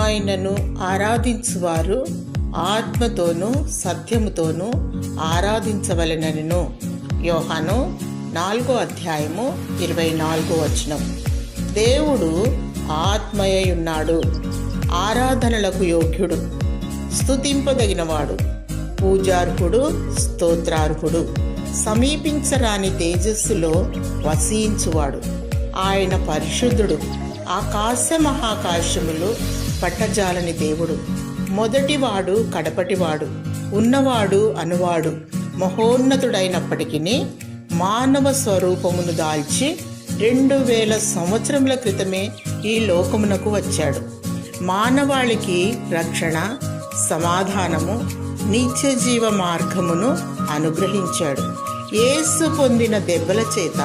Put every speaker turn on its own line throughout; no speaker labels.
ఆయనను ఆరాధించువారు ఆత్మతోనూ సత్యముతోనూ ఆరాధించవలెనెను. యోహాను 4:24. దేవుడు ఆత్మయ్యున్నాడు, ఆరాధనలకు యోగ్యుడు, స్తుతింపదగినవాడు, పూజార్హుడు, స్తోత్రార్హుడు, సమీపించరాని తేజస్సులో వసించువాడు. ఆయన పరిశుద్ధుడు, ఆకాశ మహాకాశములు పట్టజాలని దేవుడు, మొదటివాడు కడపటివాడు, ఉన్నవాడు అనువాడు, మహోన్నతుడైనప్పటికీ మానవ స్వరూపమును దాల్చి 2000 సంవత్సరముల క్రితమే ఈ లోకమునకు వచ్చాడు. మానవాళికి రక్షణ, సమాధానము, నిత్య జీవ మార్గమును అనుగ్రహించాడు. యేసు పొందిన దెబ్బల చేత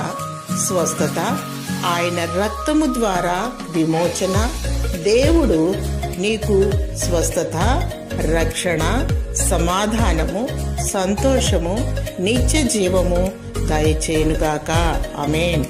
స్వస్థత, ఆయన రక్తము ద్వారా విమోచన. దేవుడు నీకు స్వస్థత, రక్షణ, సమాధానము, సంతోషము, నిత్య జీవము దయచేయునుగాక. ఆమేన్.